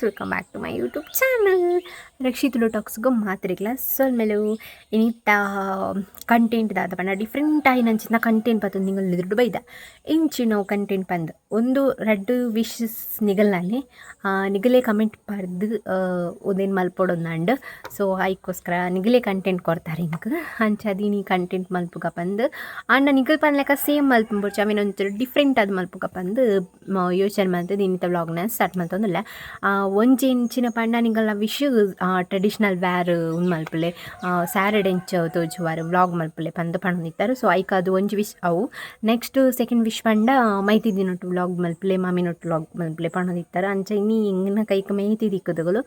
Welcome back to my YouTube channel ರಕ್ಷಿತುಲು ಟಾಕ್ಸ್ಗೂ ಮಾತ್ರಿಗ್ಲ ಸೊಲ್ಮೆಲು ಇನಿತ್ತ ಕಂಟೆಂಟ್ ದಾದ ಪಂಡ ಡಿಫ್ರೆಂಟ್ ಆಗಿ ನಂಚಿನ ಕಂಟೆಂಟ್ ಪತ್ತು ನಿಂಗಲ್ ದುಡ್ಡು ಬೈದ ಇಂಚಿನ ಕಂಟೆಂಟ್ ಪಂದ್ ಒಂದು ರಡ್ಡು ವಿಶಸ್ ನಿಗಲ್ನಲ್ಲಿ ನಿಗಲೇ ಕಮೆಂಟ್ ಪರ್ದು ಉದೇನು ಮಲ್ಪೊಡೊಂದಂಡ್ ಸೊ ಅದಕ್ಕೋಸ್ಕರ ನಿಗಲೇ ಕಂಟೆಂಟ್ ಕೊಡ್ತಾರೆ ಇಂಕ್ ಅಂಚದಿ ನೀ ಕಂಟೆಂಟ್ ಮಲ್ಪುಗ ಪಂದ್ ಆಂಡ ನಿಗಲ್ ಪನ್ಲೆಕ್ಕ ಸೇಮ್ ಮಲ್ಪುಂಬುಡ್ಚು ಆಮೇಲೆ ಒಂಚೂರು ಡಿಫ್ರೆಂಟ್ ಆದ ಮಲ್ಪುಗ ಪಂದ್ ಯೋಚನೆ ಮಾಡ್ತದೆ ಇನ್ನಿತ ವ್ಲಾಗ್ನ ಸ್ಟಾರ್ಟ್ ಮಾಡ್ತಂದಿಲ್ಲ ಒಂಜಿ ಇಂಚಿನ ಪಂಡ ನಿಂಗಲ್ನ ವಿಶ್ ಟ್ರೆಡಿಷ್ನಲ್ ವ್ಯಾರ್ ಉಂದು ಮಲ್ಪಲೆ ಸ್ಯಾರಡೆ ಇಂಚ ತೋಜುವಾರು ವ್ಲಾಗ್ ಮಲ್ಪಲೆ ಪಂದ್ ಪಣದಿತ್ತಾರೆ ಸೊ ಐಕ್ ಅದು ಒಂಜಿ ವಿಶ್ ಅವು ನೆಕ್ಸ್ಟ್ ಸೆಕೆಂಡ್ ವಿಶ್ ಪಂಡ ಮೈತಿ ದಿನೊಟ್ಟು ವ್ಲಾಗ್ ಮಲ್ಪಲೆ ಮಾಮಿನೊಟ್ಟು ವ್ಲಾಗ್ ಮಲ್ಪಲೆ ಪಣದಿತ್ತಾರೆ ಅಂಚ ಇನ್ನಿ ಇಂಗಿನ ಕೈಕ್ ಮೈತಿ ದಿಕ್ಕದಗಳು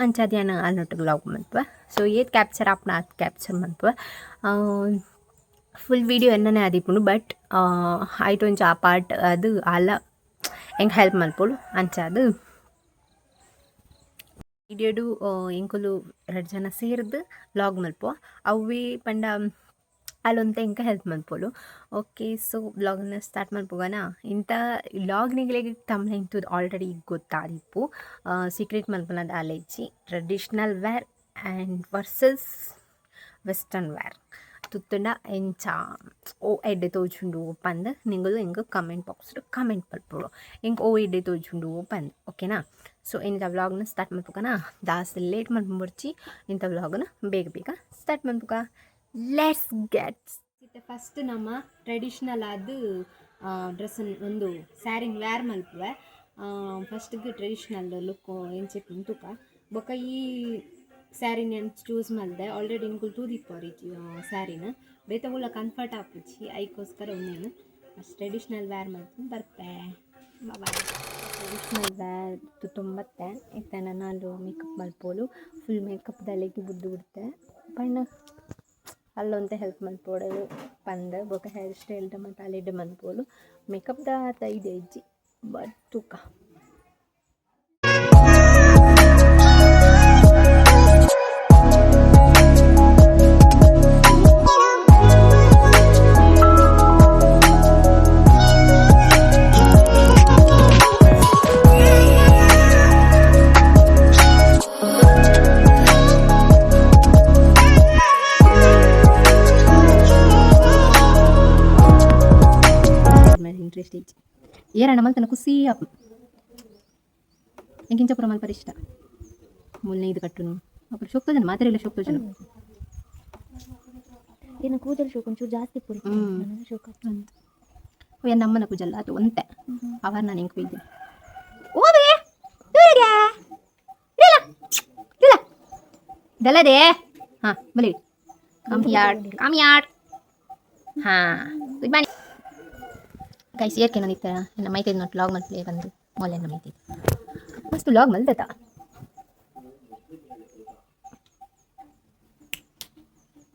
ಅಂಚ ಅದ್ಯಾನ ಅಲ್ನೊಟ್ಟು ವ್ಲಾಗ್ ಮಲ್ಪುವ ಸೊ ಏತ್ ಕ್ಯಾಪ್ಚರ್ ಆಪ್ನ ಅದು ಕ್ಯಾಪ್ಚರ್ ಮಲ್ಪುವ ಫುಲ್ ವೀಡಿಯೋ ಎನ್ನನೇ ಆದಿಪ್ಪುಂಡು ಬಟ್ ಐಟ್ ಒಂಚ ಆ ಪಾರ್ಟ್ ಅದು ಅಲ್ಲ ಹೆಂಗೆ ಹೆಲ್ಪ್ ಮಲ್ಪೊಡು ಅಂಚ ಅದು ವಿಡಿಯೋಡು ಎಂಕುಲು 2 ಜನ ಸೇರ್ದು ವ್ಲಾಗ್ ಮಲ್ಪುವ ಅವೇ ಪಂಡ ಅಲ್ಲೊಂತ ಎಂಕ ಹೆಲ್ಪ್ ಮಲ್ಪೊಡು ಓಕೆ ಸೊ ವ್ಲಾಗ್ನ ಸ್ಟಾರ್ಟ್ ಮಲ್ಪುಗನ ಇಂಥ ವ್ಲಾಗ್ನಿಗಳಿಗೆ ತಮ್ಮ ಇಂಥದ್ದು ಆಲ್ರೆಡಿ ಗೊತ್ತಾದಿಪ್ಪು ಸೀಕ್ರೆಟ್ ಮಲ್ಪನದ ಅಲೆಜಿ traditional wear and versus western wear ತುತ್ತುಂಡ ಎಂಚ ಓ ಎಡ್ಡೆ ತೋಜುಂಡು ಪಂದ್ ನಿಂಗಲು ಎಂಗೆ ಕಮೆಂಟ್ ಬಾಕ್ಸ್ಡು ಕಮೆಂಟ್ ಮಲ್ಪೊಡು ಎಂಗೆ ಓ ಎಡ್ಡೆ ತೋಜುಂಡು ಪಂದ್ ಓಕೆನಾ ಸೊ ಇಂಥ ವ್ಲಾಗ್ನ ಸ್ಟಾರ್ಟ್ ಮಲ್ಪುಗನ ಜಾಸ್ತಿ ಲೇಟ್ ಮಲ್ಪುಂಬರ್ಚಿ ಇಂಥ ವ್ಲಾಗ್ನ ಬೇಗ ಸ್ಟಾರ್ಟ್ ಮಲ್ಪುಗ ಲೆಟ್ಸ್ ಗೆಟ್ಸ್ ಫಸ್ಟ್ ನಮ್ಮ ಟ್ರೆಡಿಷ್ನಲ್ ಆದ ಡ್ರೆಸ್ ಒಂದು ಸ್ಯಾರಿನ ವ್ಯಾರ್ ಮಲ್ಪುವೆ ಫಸ್ಟ್ಗೆ ಟ್ರೆಡಿಷ್ನಲ್ ಲುಕ್ ಎಂಚೆಪ್ ಉಂತುಕ ಬೊಕ ಈ ಸ್ಯಾರಿನ ಚೂಸ್ ಮಾಡಿದೆ ಆಲ್ರೆಡಿ ಇನ್ಕುಲ್ ತೂದಿಪ್ಪವ್ರಿ ಸ್ಯಾರಿನ ಬೇತಗುಳ ಕಂಫರ್ಟ್ ಆಪುಚ್ಚಿ ಅದಕ್ಕೋಸ್ಕರ ಒಂದೇನು ಅಷ್ಟು ಟ್ರೆಡಿಷ್ನಲ್ ವ್ಯಾರ್ ಮಾಡ್ತೀನಿ ಬರ್ತೆ ಟ್ರೆಡಿಷ್ನಲ್ ವ್ಯಾರ್ ತುಂಬತ್ತೆ ಇತ್ತನ ನಾನು ಮೇಕಪ್ ಮಲ್ಪೋಲು ಫುಲ್ ಮೇಕಪ್ ದಲೆಗೆ ಬುದ್ದು ಬಿಡುತ್ತೆ ಬಣ್ಣ ಅಲ್ಲೊಂತ ಹೆಲ್ಪ್ ಮಲ್ಪೋಡು ಪಂದ ಬೊಕ ಹೇರ್ ಸ್ಟೈಲ್ ಮತ್ತು ಅಲ್ಲಿಡ್ಡೆ ಮಲ್ಪೋಲು ಮೇಕಪ್ದ ಆತ ಇದೆ ಇಜ್ಜಿ ಬಟ್ ತೂಕ ಏರಣ್ಣ ಮಲ್ತನ ಖುಷಿ ಆಪು ಎಂಕಿಂಚಪುರ ಮಲ್ಪರ ಇಷ್ಟ ಮುಲ್ಲೆ ಇದು ಕಟ್ಟುನು ಅప్పుడు ಶೋಕ್ತೋಜನ ಮಾತ್ರೆಲ್ಲ ಶೋಕ್ತೋಜನ ಏನು ಕೂದಲು ಶೋಕ ಒಂಚೂರು ಜಾಸ್ತಿ ಪುರಿ ಶೋಕ ಅಂತ ನಮ್ಮನ ಕೂಜಲ್ಲ ಅದು ಒಂತೆ ಅವರ್ ನಾನು ಹೆಂಗೆ ಕೊಯ್ದೆ ಇದಲ್ಲದೆ ಹಾಂ ಬಲಿ ಕಾಮಿಯಾಡ್ ಹಾಂ ಗುಡ್ ಮಾರ್ನಿಂಗ್ ಗೈಸ್ ಏರ್ಕೆ ನಂದಿತ್ತ ನನ್ನ ಮೈತೈದು ನೋಟ್ ಲಾಗ್ ಮಲ್ಪಲೆ ಬಂದು ಮೊಲೆನ ಮೈತೈದು ಮಸ್ತು ಲಾಗ್ ಮಲ್ದತ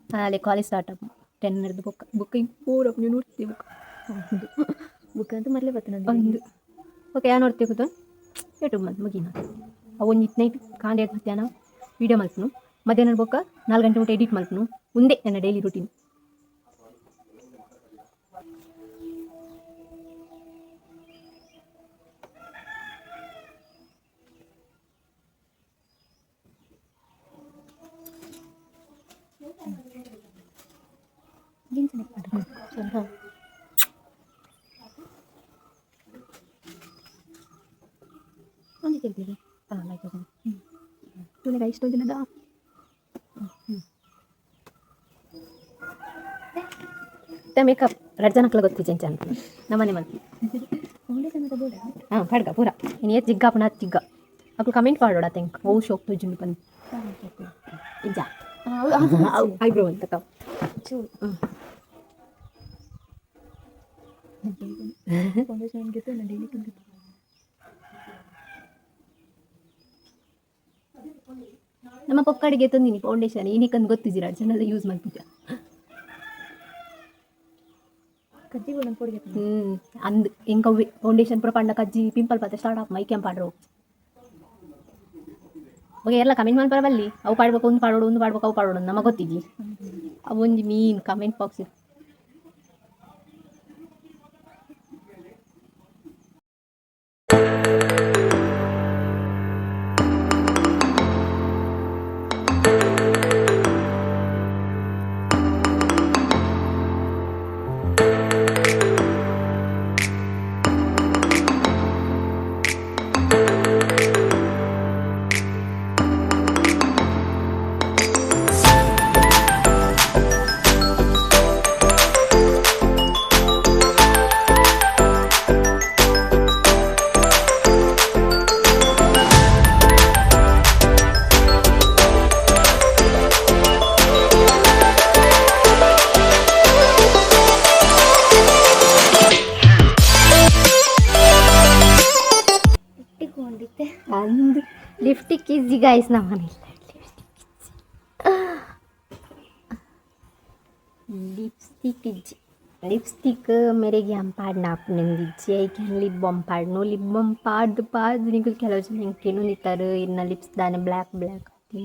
ಅಲ್ಲೇ ಕಾಲೇಜ್ ಸ್ಟಾರ್ಟ್ ಅಪ್ 10 ನಡೆದು ಬುಕ್ ಪೂರ ನೀವು ನೋಡ್ತೀವಿ ಬುಕ್ ಅಂತ ಮೊದಲೇ ಬರ್ತದೆ ಒಂದು ಓಕೆ ಯಾ ನೋಡ್ತೀವಿ ಕೂತು ಯೂಟ್ಯೂಬ್ ಮಲ್ತು ಮುಗಿನ ಒಂದು ನೈಟ್ ಕಾಂಡೆ ಮಧ್ಯಾಹ್ನ ವೀಡಿಯೋ ಮಲ್ಪನು ಮಧ್ಯಾಹ್ನ ಬೊಕ್ಕ 4 ಗಂಟೆ ಊಟ ಎಡಿಟ್ ಮಲ್ಪನು ಮುಂದೆ ನನ್ನ ಡೈಲಿ ರೂಟೀನ್ ಇಷ್ಟ ದಿನದ ಮೇಕಪ್ 2 ಜನಕ್ಲ ಗೊತ್ತಿ ಚೆಂಚ ಅಂತ ನಮ್ಮನೆ ಮಲ್ಪಿ ಹಾಂ ಪಡ್ಗ ಪೂರ ಇನ್ನು ಏತ್ ಜಿಗ್ಗ ಪುನಃ ಜಿಗ್ಗ ಅಪ್ಪ ಕಮೆಂಟ್ ಮಾಡೋಡ ಥ್ಯಾಂಕ್ ಓ ಶೋಕ್ ತೋಜುಂಡು ಪಂದು ಇಜ್ಜ ಐಬ್ರೋ ಅಂತ ಕವ್ ನಮ್ಮ ಪೊಕ್ಕಡಿಗೆ ತಂದಿನಿ ಫೌಂಡೇಶನ್ ಏನಕ್ಕಂದು ಗೊತ್ತಿದ್ದೀರ ಜನದ ಯೂಸ್ ಮಾಡ್ತಿದ್ದ ಅಂದ್ ಎಂಕ ಫೌಂಡೇಶನ್ ಪೂರ ಪಂಡ ಕಜ್ಜಿ ಪಿಂಪಲ್ ಪತ್ತೆ ಸ್ಟಾರ್ಟ್ ಆಪ್ ಮೈ ಕೆಂಪ್ ಪಾಡ್ರು ಬಗ್ಗೆ ಎಲ್ಲ ಕಮೆಂಟ್ ಮಾಡಿ ಬರಬಲ್ಲಿ ಅವು ಪಾಡ್ಬೇಕು ಒಂದು ಪಾಡೋಡು ಅವು ಪಾಡೋಡು ನಮಗೆ ಗೊತ್ತಿದ್ಲಿ ಅವು ಒಂದು ಮೀನ್ ಕಮೆಂಟ್ ಬಾಕ್ಸ್ ಈಸಿ ಗೈಸ್ ನಮ್ಮ ಮನೇಲಿ लिपस्टिक इज्जी लिपस्टिक मेरे यहाँ पाड़ना आपने दीजिए क्या लिप बॉम पाड़नो लिप बॉम पाड़ निकल के लोग जन किनो नितर इन्ना लिप्स दाने ब्लैक ब्लैक आती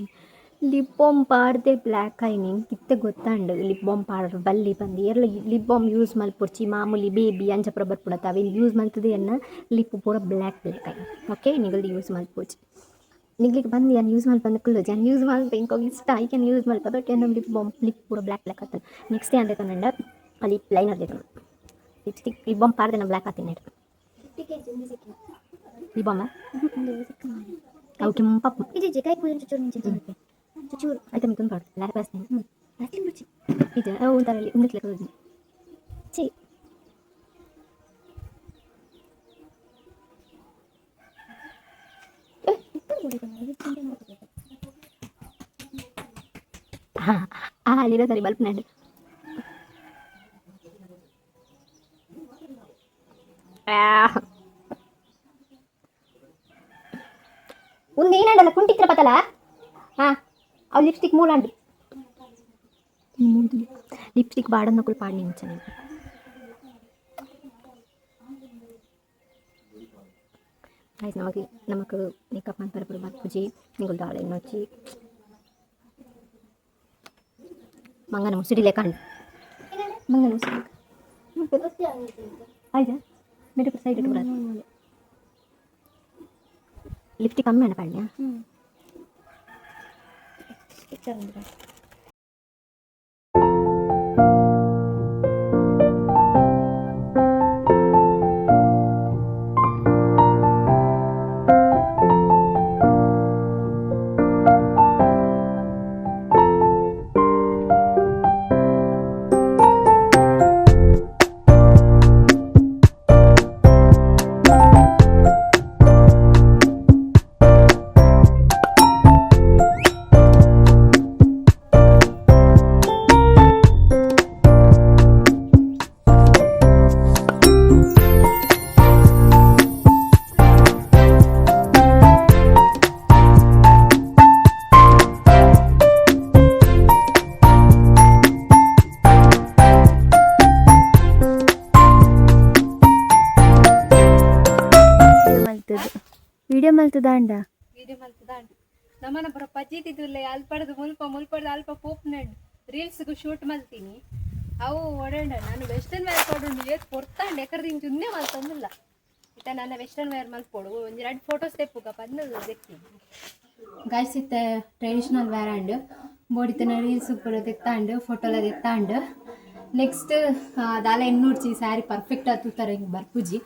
लिप बॉम पाड़ते ब्लैक आई नहीं कितने गोत्तांड लिप बॉम पाड़ बल्ली बंदी यार लिप बॉम यूज़ मल पुर्ची मामूली बेबी अंच प्रबर पड़ता अभी यूज़ मल्तदे अन्ना लिप पूरा ब्लैक ब्लैक आई ओके निकल यूज़ मल पुर्ची ನಿಗ್ಲಿಕ್ಕೆ ಬಂದು ಏನು ಯೂಸ್ ಮಾಡ್ಕೊಂಡು ಏನು ಯೂಸ್ ಮಾಡ್ಬೇಕು ಇಂಕೋಗಿ ಇಷ್ಟ ಐಕೆ ಯೂಸ್ ಮಾಡ್ಬೋದು ಏನು ಲಿಪ್ ಬಾಮ್ ಲಿಪ್ ಪೂರ ಬ್ಲ್ಯಾಕ್ ಬ್ಲ್ಯಾಕ್ ಆತನ ನೆಕ್ಸ್ಟ್ ಏನು ಬೇಕಂದ್ರೆ ಲಿಪ್ ಲೈನರ್ ಬೇಕು ಲಿಪ್ಸ್ಟಿಕ್ ಲಿಪ್ ಬಾಮ್ ಪಾರ್ದೇನ ಬ್ಲ್ಯಾಕ್ ಆತೀನಿ ಲಿಪ್ ಬಾಮ ಅವು ಕೆಂಪ ಚೂರು ಆಯ್ತು ಮಿಥುನ್ ಪಾಡು ಬ್ಲ್ಯಾಕ್ ಬಾಸ್ತೀನಿ ಇದು ಒಂಥರಲ್ಲಿ ಉಂಡಿಸ್ಲಿಕ್ಕೆ ಚಿ ಅಲ್ಲಿರೋ ಸರಿ ಬಲ್ಪ್ ನಾಡು ಒಂದೇನಲ್ಲ ಕುಂಟಿತ್ರ ಪತಲ ಹಾಂ ಅವು ಲಿಪ್ಸ್ಟಿಕ್ ಮೂಲಾಂಡು ಲಿಪ್ಸ್ಟಿಕ್ ಬಾಡನ್ನ ಕೂಡ ಪಾಡಿ ಚೆನ್ನಾಗಿ guys நமக்கு மேக்கப் பண்ண பிறகு பத்துஜி நீங்கள் தாளை நோச்சி ಮಂಗನ ಮುಸುಡಿಲೆ ಕಾಣು ಮಂಗನ ಮುಸುಡಿ ಆಯ್ತಾ मेरे को साइड इट लिपस्टिक कम है ना पाड़िया ವಿಡಿಯೋ ಮಲ್ತದಾಂಡ ನಮ್ಮನ ಬರ ಪಜ್ಜಿತಿದ್ದಿಲ್ಲ ಅಲ್ಪಡ್ದು ಮುಲ್ಪಡ್ದು ಅಲ್ಪ ಪೋಪ್ನಡ್ ರೀಲ್ಸ್ಗೂ ಶೂಟ್ ಮಲ್ತೀನಿ ಅವು ಒಡಂಡ ನಾನು ವೆಸ್ಟರ್ನ್ ವೇರ್ ಕೊಡು ಏತ್ ಕೊಡ್ತಾಂಡೆ ಯಾಕಂದ್ರೆ ಹಿಂಗೆ ಜುನ್ನೆ ಮಲ್ತಂದಿಲ್ಲ ಇತ್ತ ನನ್ನ ವೆಸ್ಟರ್ನ್ ವೇರ್ ಮಲ್ಪೊಡು ಒಂದು 2 ಫೋಟೋಸ್ ತೆಪ್ಪುಗ ಬಂದದು ದೆಕ್ತಿ ಗಾಯ್ಸ್ ಇತ್ತ ಟ್ರೆಡಿಷನಲ್ ವೇರ್ ಅಂಡ್ ಬೋಡಿತನ ರೀಲ್ಸ್ ಕೂಡ ತೆತ್ತಾಂಡು ಫೋಟೋಲ ತೆತ್ತಾಂಡು ನೆಕ್ಸ್ಟ್ ದಾಲ ಎನ್ನೂಡ್ಚಿ ಸ್ಯಾರಿ ಪರ್ಫೆಕ್ಟ್ ಆತುತ್ತಾರೆ ಹಿಂಗೆ ಬರ್ಪುಜಿ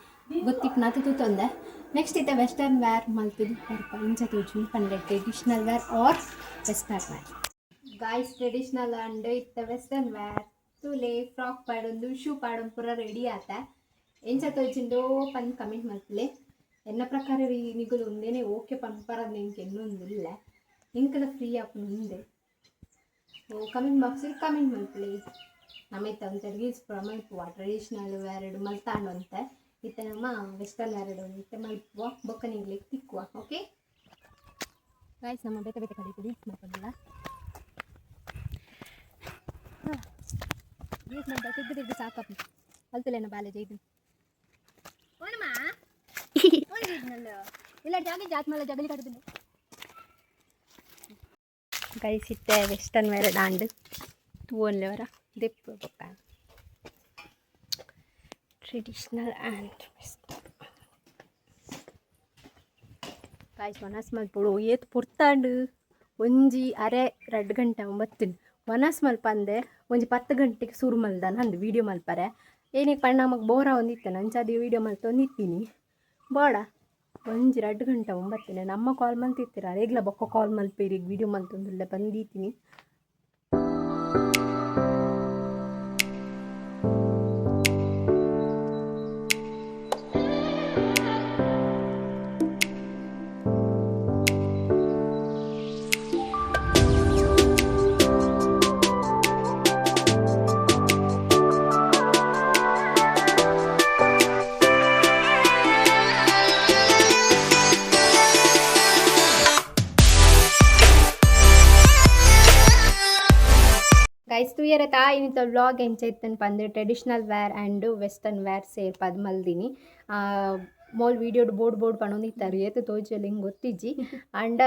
ಗೊತ್ತಿಕ್ ನಾತು ತೂತೊಂದೆ ನೆಕ್ಸ್ಟ್ ಇತ್ತೆ ವೆಸ್ಟರ್ನ್ ವೇರ್ ಮಲ್ತಿದ್ದು ಸ್ವಲ್ಪ ಇಂಚ ತೋಚು ಪಂಡೆ traditional wear or western wear guys traditional and ಇತ್ತೆ ವೆಸ್ಟರ್ನ್ ವೇರ್ ತುಲೆ ಫ್ರಾಕ್ ಪಾಡೊಂದು ಶೂ ಪಾಡೊಂದು ಪೂರ ರೆಡಿ ಆತ ಎಂಚ ತೋಚಿಂಡೋ ಪಂದು ಕಮೆಂಟ್ ಮಾಡ್ತಲೆ ಎನ್ನ ಪ್ರಕಾರ ನಿಗುಲು ಒಂದೇನೆ ಓಕೆ ಪಂಪರದು ನಿಂಗೆ ಇನ್ನೊಂದಿಲ್ಲ ನಿಂಕಲ ಫ್ರೀ ಆಪು ಮುಂದೆ ಕಮೆಂಟ್ ಬಾಕ್ಸಿಗೆ ಕಮೆಂಟ್ ಮಾಡ್ತಲೆ ನಮ್ಮೈತೆ ಅಂತ ರೀಲ್ಸ್ ಮಲ್ಪುವ ಟ್ರೆಡಿಷನಲ್ ವೇರ್ ಮಲ್ತಾಂಡು ಅಂತ ಇತ್ತೆ ನಮ್ಮ ವೆಸ್ಟರ್ನ್ ವೇರ್ ಇತ್ತೆ ಮಲ್ಪುವ ಬೊಕ್ಕ ನಿಂಗ್ಲಿಕ್ಕೆ ತಿಕ್ಕುವ ಓಕೆ ಗಾಯ್ಸ್ ನಮ್ಮ ಬೇತೆ ಬೇತೆ ಕಡೆ ರೀಲ್ಸ್ ಮಾಡ್ಕೊಂಡಿಲ್ಲ ರೀಲ್ಸ್ ಮಾಡ್ತಾ ತಿದ್ದು ಸಾಕಪ್ಪ ಅಲ್ತಲೇನ ಬಾಲೆ ಜೈದು ಇಲ್ಲ ಜಾಗಿ ಜಾತ್ ಮೇಲೆ ಜಗಲಿ ಕಟ್ಟಿದ್ದೀನಿ ಗೈಸ್ ಇತ್ತೆ ವೆಸ್ಟರ್ನ್ ವೇರ್ ಡಾಂಡು ತೂವನ್ಲೆವರ ದೆಪ್ಪು ಬೊಕ್ಕ ಟ್ರೆಡಿಷನಲ್ ಆ್ಯಂಡ್ ವೆಸ್ಟರ್ನ್ ಗಾಯ್ಸ್ ವನಸ್ ಮಲ್ಪೊಡು ಏತ್ ಪುರ್ತಾಂಡು ಒಂಜಿ ಅರೆ 2 ಗಂಟೆ 9 ವನಸ್ ಮಲ್ಪಂದೆ ಒಂಜಿ 10 ಗಂಟೆಗೆ ಸುರು ಮಲ್ದ ನಂದು ವೀಡಿಯೋ ಮಲ್ಪರೆ ಏನಿಗೆ ಪಣ್ಣ ನಮಗೆ ಬೋರ ಒಂದಿತ್ತೆ ನಂಚದಿ ವೀಡಿಯೋ ಮಲ್ತೊಂದಿತ್ತೀನಿ ಬೇಡ ಒಂಜಿ 2 ಗಂಟೆ 9 ನಮ್ಮ ಕಾಲ್ ಮಲ್ತಿರ್ತೀರ ರೇಗ್ಲ ಬೊಕ್ಕ ಕಾಲ್ ಮಲ್ಪೇರಿ ವೀಡಿಯೋ ಮಲ್ತೊಂದುಲ್ಲ ಬಂದಿತ್ತೀನಿ ಬೇರೆ ಇಂಥ ವ್ಲಾಗ್ ಎಂಚೈತನ್ ಪಂದ್ traditional wear and western wear ಸೇರ್ ಪದ್ ಮಲ್ದಿನಿ ಮೋಲ್ ವೀಡಿಯೋಡು ಬೋರ್ಡ್ ಪಣೊಂದಿತ್ತಾರೆ ಏತ್ ತೋಜಲ್ ಹಿಂಗೆ ಗೊತ್ತಿಜ್ಜಿ ಆಂಡ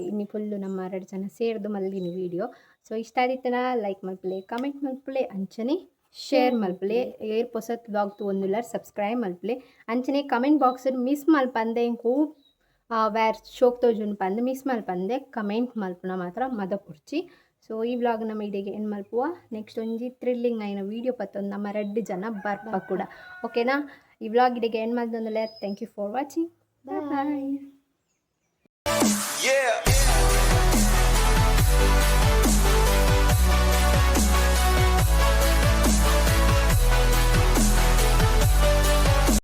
ಇನ್ನು ಫುಲ್ಲು ನಮ್ಮ 2 ಜನ ಸೇರ್ದು ಮಲ್ದಿನಿ ವೀಡಿಯೋ. ಸೊ ಇಷ್ಟ ಆದಿತ್ತನ ಲೈಕ್ ಮಲ್ಪಲೆ ಕಮೆಂಟ್ ಮಲ್ಪಲೆ ಅಂಚನೆ ಶೇರ್ ಮಲ್ಪಲೆ ಏರ್ ಪೊಸತ್ ವ್ಲಾಗ್ ತೂವೊಂದುಲ್ಲಾರ್ ಸಬ್ಸ್ಕ್ರೈಬ್ ಮಲ್ಪಲೆ ಅಂಚನೆ ಕಮೆಂಟ್ ಬಾಕ್ಸ್ ಮಿಸ್ ಮಲ್ಪಂದೆ ಇಂಕು ವ್ಯಾರ್ ಶೋಕ್ ತೋಜುಂಡು ಪಂದ್ ಮಿಸ್ ಮಲ್ಪಂದೆ ಕಮೆಂಟ್ ಮಲ್ಪುನ ಮಾತ್ರ ಮದ ಪುರ್ಚಿ. ಸೊ ಈ ವ್ಲಾಗ್ ನಮ್ಮ ಇಡೆಗೆ ಏನು ಮಲ್ಪುವ ನೆಕ್ಸ್ಟ್ ಒಂಜಿ ಥ್ರಿಲ್ಲಿಂಗ್ ಆಯ್ನ ವೀಡಿಯೋ ಪತ್ತೊಂದು ನಮ್ಮ 2 ಜನ ಬರ್ಪ ಕೂಡ ಓಕೆನಾ. ಈ ವ್ಲಾಗ್ ಇಡೆಗೆ ಏನು ಮಲ್ತೊಂದುಲ್ಲೆ thank you for watching. Bye bye.